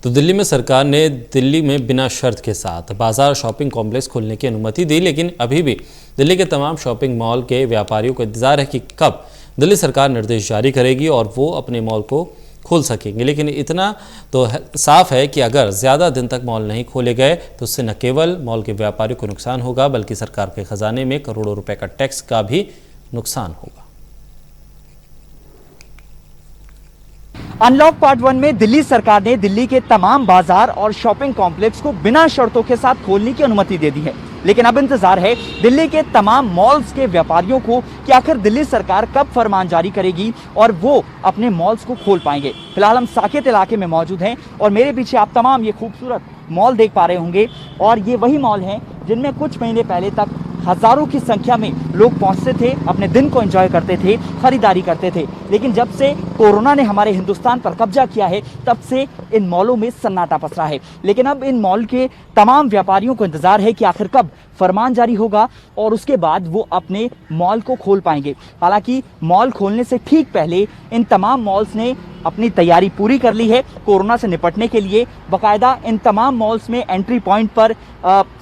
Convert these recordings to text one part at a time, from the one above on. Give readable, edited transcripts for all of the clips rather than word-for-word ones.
तो दिल्ली में सरकार ने दिल्ली में बिना शर्त के साथ बाजार शॉपिंग कॉम्प्लेक्स खोलने की अनुमति दी, लेकिन अभी भी दिल्ली के तमाम शॉपिंग मॉल के व्यापारियों को इंतजार है कि कब दिल्ली सरकार निर्देश जारी करेगी और वो अपने मॉल को खोल सकेंगे। लेकिन इतना तो साफ है कि अगर ज़्यादा दिन तक मॉल नहीं खोले गए तो उससे न केवल मॉल के व्यापारियों को नुकसान होगा बल्कि सरकार के खजाने में करोड़ों रुपए का टैक्स का भी नुकसान होगा। अनलॉक पार्ट 1 में दिल्ली सरकार ने दिल्ली के तमाम बाजार और शॉपिंग कॉम्प्लेक्स को बिना शर्तों के साथ खोलने की अनुमति दे दी है, लेकिन अब इंतजार है दिल्ली के तमाम मॉल्स के व्यापारियों को कि आखिर दिल्ली सरकार कब फरमान जारी करेगी और वो अपने मॉल्स को खोल पाएंगे। फिलहाल हम साकेत इलाके में मौजूद हैं और मेरे पीछे आप तमाम ये खूबसूरत मॉल देख पा रहे होंगे और ये वही मॉल हैं जिनमें कुछ महीने पहले तक हजारों की संख्या में लोग पहुंचते थे, अपने दिन को एंजॉय करते थे, खरीदारी करते थे। लेकिन जब से कोरोना ने हमारे हिंदुस्तान पर कब्जा किया है तब से इन मॉलों में सन्नाटा पसरा है। लेकिन अब इन मॉल के तमाम व्यापारियों को इंतजार है कि आखिर कब फरमान जारी होगा और उसके बाद वो अपने मॉल को खोल पाएंगे। हालांकि मॉल खोलने से ठीक पहले इन तमाम मॉल्स ने अपनी तैयारी पूरी कर ली है कोरोना से निपटने के लिए। बाकायदा इन तमाम मॉल्स में एंट्री पॉइंट पर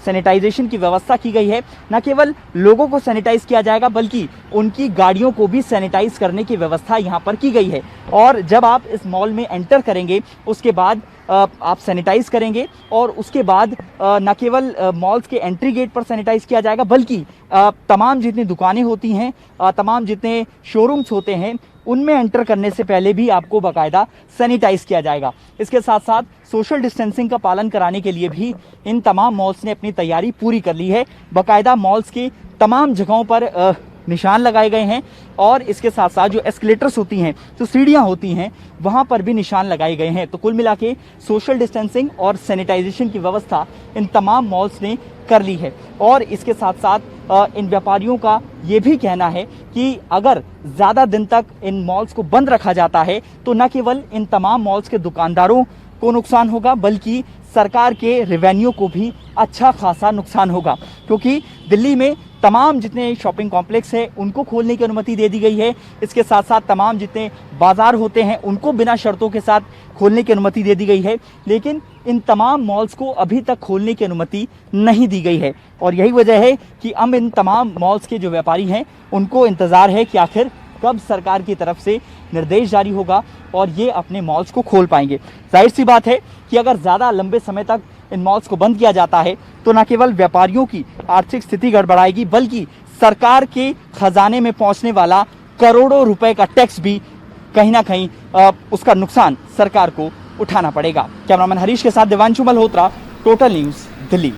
सैनिटाइजेशन की व्यवस्था की गई है। न केवल लोगों को सैनिटाइज किया जाएगा बल्कि उनकी गाड़ियों को भी सैनिटाइज करने की व्यवस्था यहाँ पर की गई है। और जब आप इस मॉल में एंटर करेंगे उसके बाद आप सैनिटाइज करेंगे और उसके बाद न केवल मॉल्स के एंट्री गेट पर सैनिटाइज किया जाएगा बल्कि तमाम जितनी दुकानें होती हैं, तमाम जितने शोरूम्स होते हैं उनमें एंटर करने से पहले भी आपको बाकायदा सैनिटाइज किया जाएगा। इसके साथ साथ सोशल डिस्टेंसिंग का पालन कराने के लिए भी इन तमाम मॉल्स ने अपनी तैयारी पूरी कर ली है। बाकायदा मॉल्स की तमाम जगहों पर निशान लगाए गए हैं और इसके साथ साथ जो एस्केलेटर्स होती हैं, जो सीढ़ियां होती हैं, वहां पर भी निशान लगाए गए हैं। तो कुल मिला के सोशल डिस्टेंसिंग और सैनिटाइजेशन की व्यवस्था इन तमाम मॉल्स ने कर ली है। और इसके साथ साथ इन व्यापारियों का ये भी कहना है कि अगर ज़्यादा दिन तक इन मॉल्स को बंद रखा जाता है तो न केवल इन तमाम मॉल्स के दुकानदारों को नुकसान होगा बल्कि सरकार के रेवेन्यू को भी अच्छा खासा नुकसान होगा, क्योंकि दिल्ली में तमाम जितने शॉपिंग कॉम्प्लेक्स हैं उनको खोलने की अनुमति दे दी गई है। इसके साथ साथ तमाम जितने बाजार होते हैं उनको बिना शर्तों के साथ खोलने की अनुमति दे दी गई है, लेकिन इन तमाम मॉल्स को अभी तक खोलने की अनुमति नहीं दी गई है। और यही वजह है कि अब इन तमाम मॉल्स के जो व्यापारी हैं उनको इंतज़ार है कि आखिर कब सरकार की तरफ से निर्देश जारी होगा और ये अपने मॉल्स को खोल पाएंगे। जाहिर सी बात है कि अगर ज़्यादा लंबे समय तक इन मॉल्स को बंद किया जाता है तो न केवल व्यापारियों की आर्थिक स्थिति गड़बड़ाएगी बल्कि सरकार के खजाने में पहुंचने वाला करोड़ों रुपए का टैक्स भी कहीं ना कहीं उसका नुकसान सरकार को उठाना पड़ेगा। कैमरामैन हरीश के साथ देवांशु मल्होत्रा, टोटल न्यूज़, दिल्ली।